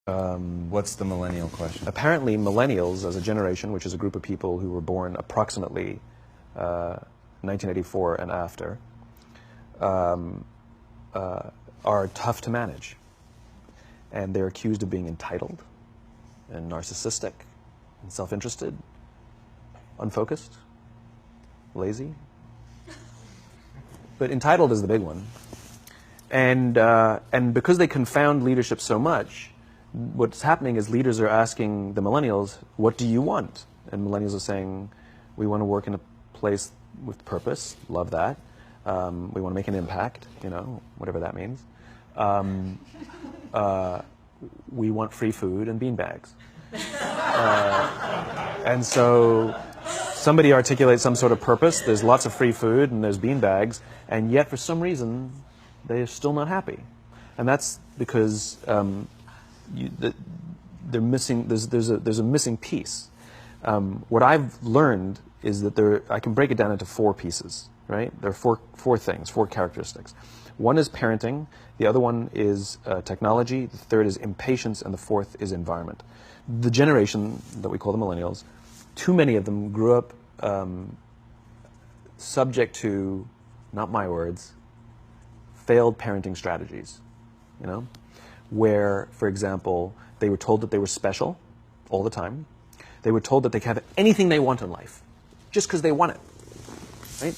What's the millennial question? Apparently, millennials as a generation, which is a group of people who were born approximately 1984 and after, are tough to manage. And they're accused of being entitled and narcissistic and self-interested, unfocused, lazy. But entitled is the big one. And because they confound leadership so much, what's happening is leaders are asking the millennials, what do you want? And millennials are saying, we want to work in a place with purpose, love that. We want to make an impact, you know, whatever that means. We want free food and beanbags. And so somebody articulates some sort of purpose, there's lots of free food and there's beanbags, and yet for some reason they're still not happy. And that's because they're missing, there's a missing piece. What I've learned is that I can break it down into 4 pieces, right? There are four things, 4 characteristics. One is parenting, the other one is technology, the third is impatience, and the fourth is environment. The generation that we call the millennials, too many of them grew up subject to, not my words, failed parenting strategies, you know? Where, for example, they were told that they were special all the time. They were told that they could have anything they want in life, just because they want it, right?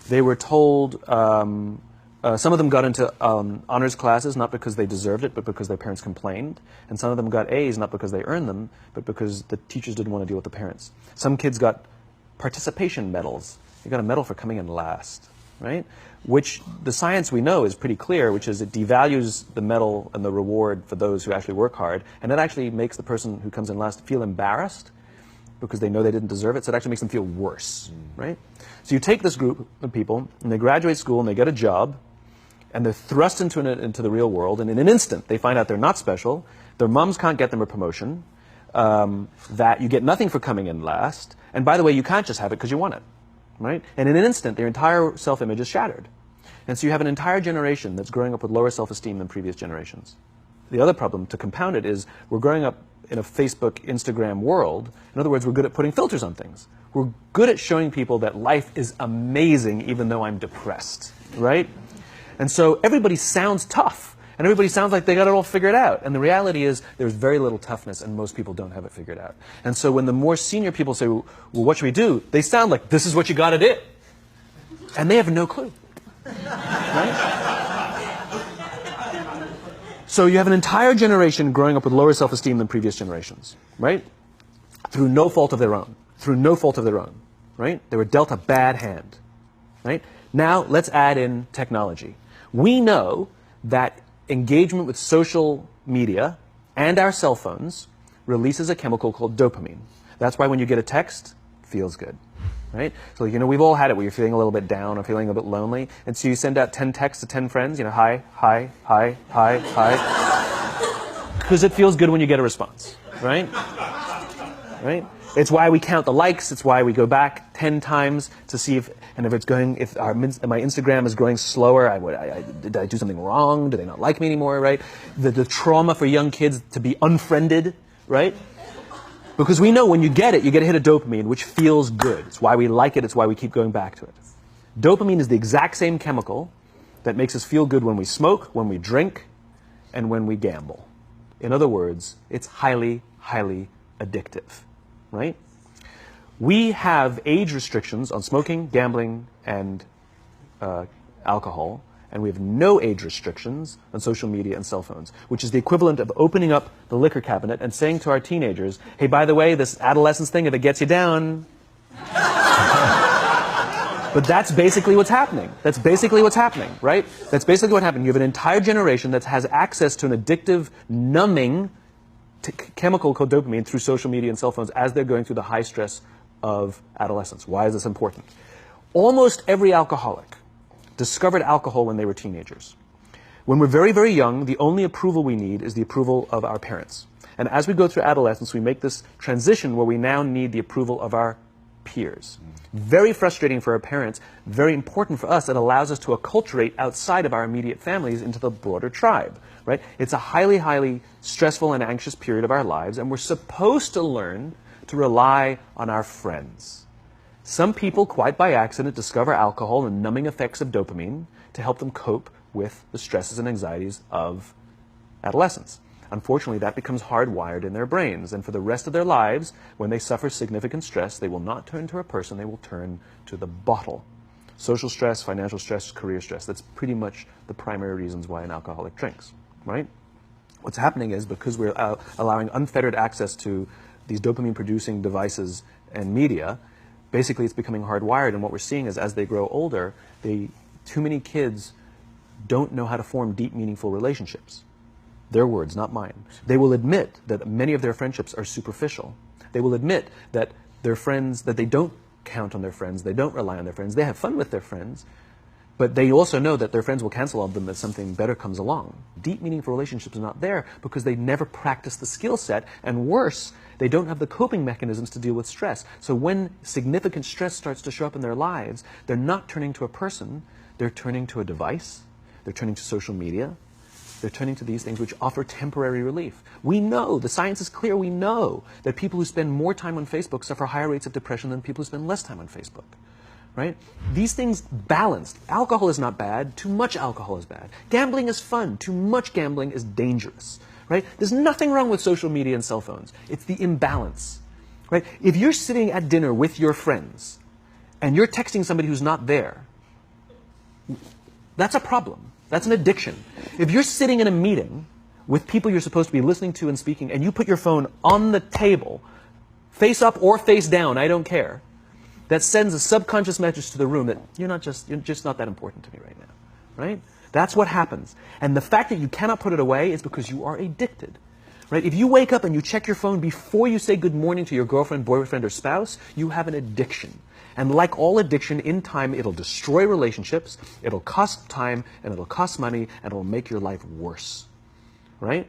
They were told, some of them got into honors classes, not because they deserved it, but because their parents complained. And some of them got A's, not because they earned them, but because the teachers didn't want to deal with the parents. Some kids got participation medals. You got a medal for coming in last, right? Which the science we know is pretty clear, which is it devalues the medal and the reward for those who actually work hard. And it actually makes the person who comes in last feel embarrassed because they know they didn't deserve it. So it actually makes them feel worse, right? So you take this group of people and they graduate school and they get a job and they're thrust into the real world, and in an instant they find out they're not special, their moms can't get them a promotion, that you get nothing for coming in last, and by the way, you can't just have it because you want it, right? And in an instant, their entire self-image is shattered. And so you have an entire generation that's growing up with lower self-esteem than previous generations. The other problem, to compound it, is we're growing up in a Facebook, Instagram world. In other words, we're good at putting filters on things. We're good at showing people that life is amazing even though I'm depressed, right? And so everybody sounds tough, and everybody sounds like they got it all figured out. And the reality is there's very little toughness, and most people don't have it figured out. And so when the more senior people say, well, what should we do? They sound like, this is what you got to do. And they have no clue. Right? So you have an entire generation growing up with lower self-esteem than previous generations, right? Through no fault of their own. Through no fault of their own, right? They were dealt a bad hand, right? Now let's add in technology. We know that engagement with social media and our cell phones releases a chemical called dopamine. That's why when you get a text, it feels good, right? So, you know, we've all had it where you're feeling a little bit down or feeling a bit lonely, and so you send out 10 texts to 10 friends, you know, hi, hi, hi, hi, hi, because it feels good when you get a response, right? Right? It's why we count the likes. It's why we go back 10 times to see if my Instagram is growing slower, did I do something wrong? Do they not like me anymore, right? The trauma for young kids to be unfriended, right? Because we know when you get it, you get a hit of dopamine, which feels good. It's why we like it. It's why we keep going back to it. Dopamine is the exact same chemical that makes us feel good when we smoke, when we drink, and when we gamble. In other words, it's highly, highly addictive. Right? We have age restrictions on smoking, gambling, and alcohol, and we have no age restrictions on social media and cell phones, which is the equivalent of opening up the liquor cabinet and saying to our teenagers, hey, by the way, this adolescence thing, if it gets you down. But that's basically what's happening. That's basically what's happening, right? That's basically what happened. You have an entire generation that has access to an addictive, numbing chemical called dopamine through social media and cell phones as they're going through the high stress of adolescence. Why is this important? Almost every alcoholic discovered alcohol when they were teenagers. When we're very, very young, the only approval we need is the approval of our parents. And as we go through adolescence, we make this transition where we now need the approval of our peers. Very frustrating for our parents, very important for us. It allows us to acculturate outside of our immediate families into the broader tribe, right? It's a highly, highly stressful and anxious period of our lives, and we're supposed to learn to rely on our friends. Some people, quite by accident, discover alcohol and numbing effects of dopamine to help them cope with the stresses and anxieties of adolescence. Unfortunately, that becomes hardwired in their brains, and for the rest of their lives, when they suffer significant stress, they will not turn to a person, they will turn to the bottle. Social stress, financial stress, career stress, that's pretty much the primary reasons why an alcoholic drinks, right? What's happening is, because we're allowing unfettered access to these dopamine-producing devices and media, basically it's becoming hardwired, and what we're seeing is as they grow older, too many kids don't know how to form deep, meaningful relationships. Their words, not mine. They will admit that many of their friendships are superficial. They will admit that their friends, that they don't count on their friends, they don't rely on their friends, they have fun with their friends, but they also know that their friends will cancel on them if something better comes along. Deep, meaningful relationships are not there because they never practice the skill set, and worse, they don't have the coping mechanisms to deal with stress. So when significant stress starts to show up in their lives, they're not turning to a person, they're turning to a device, they're turning to social media, they're turning to these things which offer temporary relief. We know, the science is clear, we know that people who spend more time on Facebook suffer higher rates of depression than people who spend less time on Facebook. Right? These things balanced. Alcohol is not bad, too much alcohol is bad. Gambling is fun, too much gambling is dangerous. Right? There's nothing wrong with social media and cell phones. It's the imbalance. Right? If you're sitting at dinner with your friends and you're texting somebody who's not there, that's a problem. That's an addiction. If you're sitting in a meeting with people you're supposed to be listening to and speaking, and you put your phone on the table, face up or face down, I don't care, that sends a subconscious message to the room that you're just not that important to me right now. Right? That's what happens. And the fact that you cannot put it away is because you are addicted. Right? If you wake up and you check your phone before you say good morning to your girlfriend, boyfriend, or spouse, you have an addiction. And like all addiction, in time, it'll destroy relationships, it'll cost time, and it'll cost money, and it'll make your life worse. Right?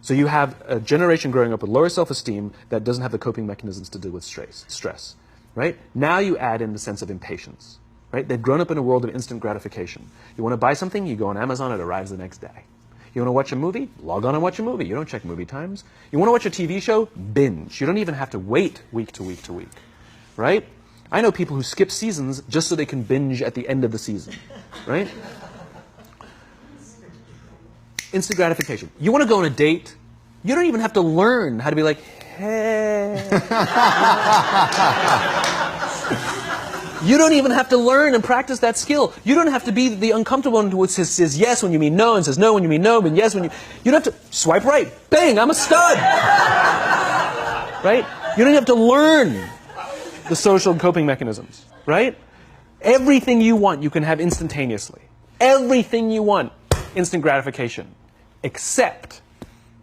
So you have a generation growing up with lower self-esteem that doesn't have the coping mechanisms to deal with stress. Right? Now you add in the sense of impatience. Right? They've grown up in a world of instant gratification. You want to buy something, you go on Amazon, it arrives the next day. You want to watch a movie? Log on and watch a movie. You don't check movie times. You want to watch a TV show? Binge. You don't even have to wait week to week to week. Right? I know people who skip seasons just so they can binge at the end of the season. Right? Instant gratification. You want to go on a date? You don't even have to learn how to be like, hey. You don't even have to learn and practice that skill. You don't have to be the uncomfortable one who says yes when you mean no and says no when you mean no, but yes when you... You don't have to swipe right. Bang, I'm a stud. Right? You don't have to learn the social coping mechanisms. Right? Everything you want, you can have instantaneously. Everything you want, instant gratification. Except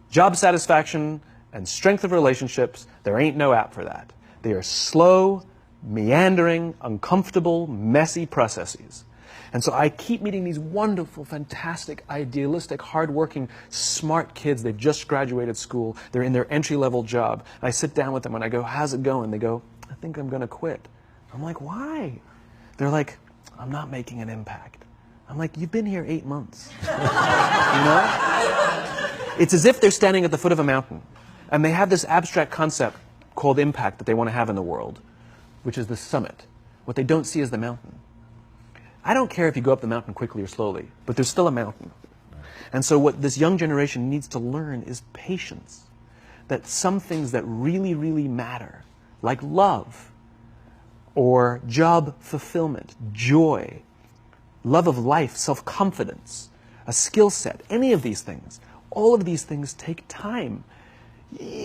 job satisfaction and strength of relationships, there ain't no app for that. They are slow, meandering, uncomfortable, messy processes. And so I keep meeting these wonderful, fantastic, idealistic, hardworking, smart kids. They've just graduated school. They're in their entry-level job. I sit down with them and I go, how's it going? They go, I think I'm going to quit. I'm like, why? They're like, I'm not making an impact. I'm like, you've been here 8 months. You know? It's as if they're standing at the foot of a mountain and they have this abstract concept called impact that they want to have in the world, which is the summit. What they don't see is the mountain. I don't care if you go up the mountain quickly or slowly, but there's still a mountain. And so what this young generation needs to learn is patience. That some things that really, really matter, like love, or job fulfillment, joy, love of life, self-confidence, a skill set, any of these things, all of these things take time.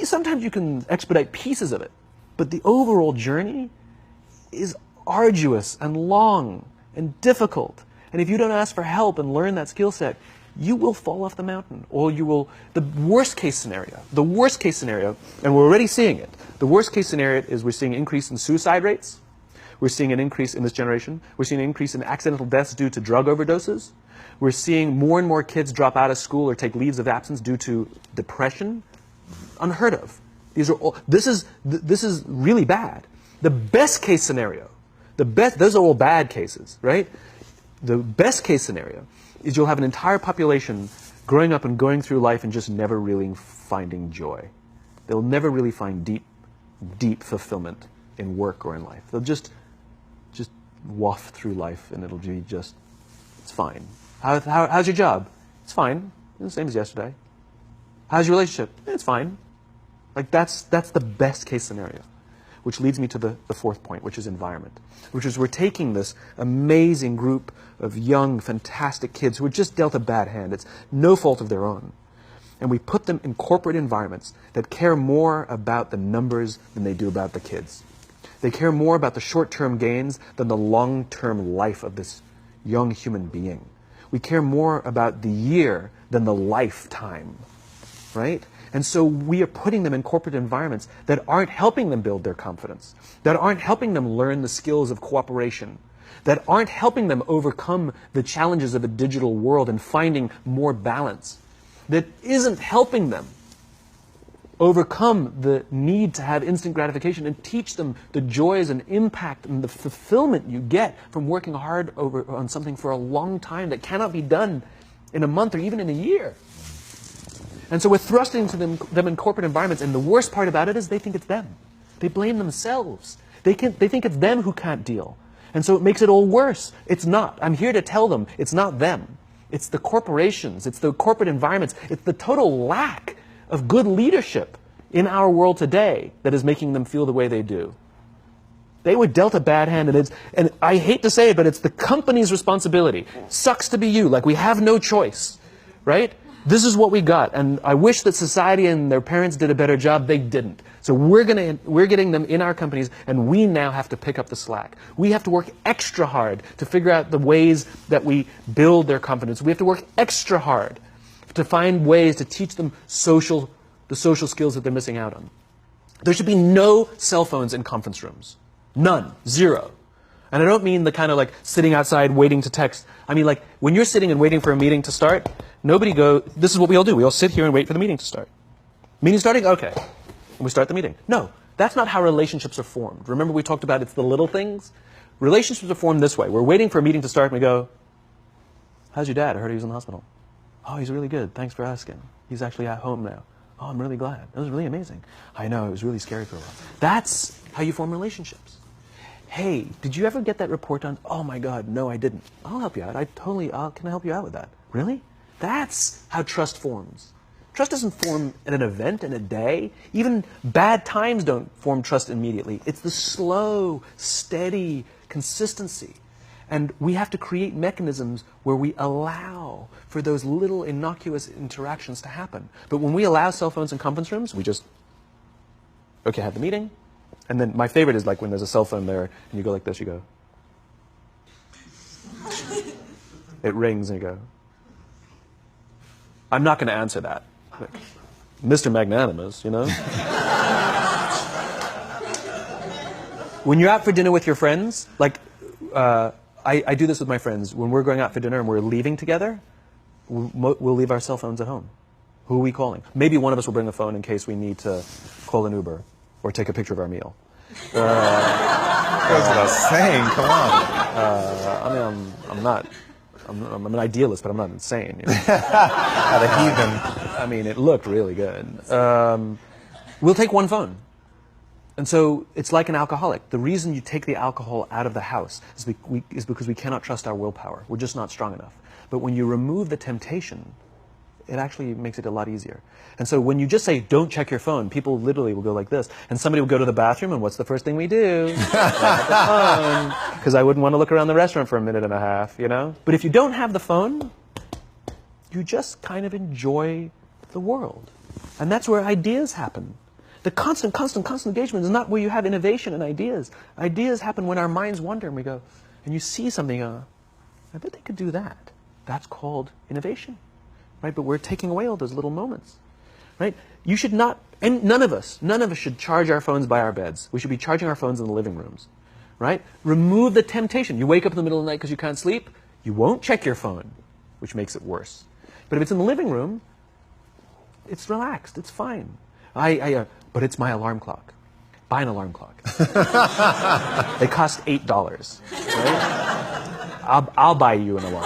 Sometimes you can expedite pieces of it, but the overall journey is arduous and long and difficult. And if you don't ask for help and learn that skill set, you will fall off the mountain. Or you will, the worst case scenario, and we're already seeing it, the worst case scenario is we're seeing an increase in suicide rates. We're seeing an increase in this generation. We're seeing an increase in accidental deaths due to drug overdoses. We're seeing more and more kids drop out of school or take leaves of absence due to depression. Unheard of. These are all, this is really bad. The best case scenario, those are all bad cases, right? The best case scenario is you'll have an entire population growing up and going through life and just never really finding joy. They'll never really find deep fulfillment in work or in life. They'll just waft through life and it'll be just, it's fine. How's your job? It's fine. It's the same as yesterday. How's your relationship? It's fine. Like that's the best case scenario. Which leads me to the fourth point, which is environment. Which is we're taking this amazing group of young, fantastic kids who were just dealt a bad hand. It's no fault of their own. And we put them in corporate environments that care more about the numbers than they do about the kids. They care more about the short-term gains than the long-term life of this young human being. We care more about the year than the lifetime, right? And so we are putting them in corporate environments that aren't helping them build their confidence, that aren't helping them learn the skills of cooperation, that aren't helping them overcome the challenges of a digital world and finding more balance, that isn't helping them overcome the need to have instant gratification and teach them the joys and impact and the fulfillment you get from working hard on something for a long time that cannot be done in a month or even in a year. And so we're thrusting to them in corporate environments, and the worst part about it is they think it's them. They blame themselves. They think it's them who can't deal. And so it makes it all worse. It's not. I'm here to tell them it's not them. It's the corporations. It's the corporate environments. It's the total lack of good leadership in our world today that is making them feel the way they do. They were dealt a bad hand, and I hate to say it, but it's the company's responsibility. Sucks to be you. Like, we have no choice, right? This is what we got, and I wish that society and their parents did a better job. They didn't. So we're getting them in our companies, and we now have to pick up the slack. We have to work extra hard to figure out the ways that we build their confidence. We have to work extra hard to find ways to teach them the social skills that they're missing out on. There should be no cell phones in conference rooms. None. Zero. And I don't mean the kind of like sitting outside waiting to text. I mean like when you're sitting and waiting for a meeting to start, this is what we all do. We all sit here and wait for the meeting to start. Meeting starting? Okay. And we start the meeting. No, that's not how relationships are formed. Remember we talked about it's the little things? Relationships are formed this way. We're waiting for a meeting to start and we go, how's your dad? I heard he was in the hospital. Oh, he's really good. Thanks for asking. He's actually at home now. Oh, I'm really glad. It was really amazing. I know, it was really scary for a while. That's how you form relationships. Hey, did you ever get that report done? Oh my God, no, I didn't. I'll help you out. Can I help you out with that? Really? That's how trust forms. Trust doesn't form in an event, in a day. Even bad times don't form trust immediately. It's the slow, steady consistency. And we have to create mechanisms where we allow for those little innocuous interactions to happen. But when we allow cell phones in conference rooms, we just, okay, have the meeting. And then my favorite is like when there's a cell phone there and you go like this, you go. It rings and you go. I'm not going to answer that. Like, Mr. Magnanimous, you know? When you're out for dinner with your friends, like, I do this with my friends. When we're going out for dinner and we're leaving together, we'll leave our cell phones at home. Who are we calling? Maybe one of us will bring a phone in case we need to call an Uber or take a picture of our meal. That's what I was saying. Come on. I'm an idealist, but I'm not insane. You know? Not a heathen. I mean, it looked really good. We'll take one phone. And so it's like an alcoholic. The reason you take the alcohol out of the house is because we cannot trust our willpower. We're just not strong enough. But when you remove the temptation, it actually makes it a lot easier. And so when you just say, don't check your phone, people literally will go like this. And somebody will go to the bathroom, and what's the first thing we do? Because I wouldn't want to look around the restaurant for a minute and a half, you know? But if you don't have the phone, you just kind of enjoy the world. And that's where ideas happen. The constant engagement is not where you have innovation and ideas. Ideas happen when our minds wander and we go, and you see something, I bet they could do that. That's called innovation, right? But we're taking away all those little moments, right? You should not, and none of us should charge our phones by our beds. We should be charging our phones in the living rooms, right? Remove the temptation. You wake up in the middle of the night because you can't sleep, you won't check your phone, which makes it worse. But if it's in the living room, it's relaxed, it's fine. But it's my alarm clock. buy an alarm clock. They cost $8, right? I'll buy you an alarm.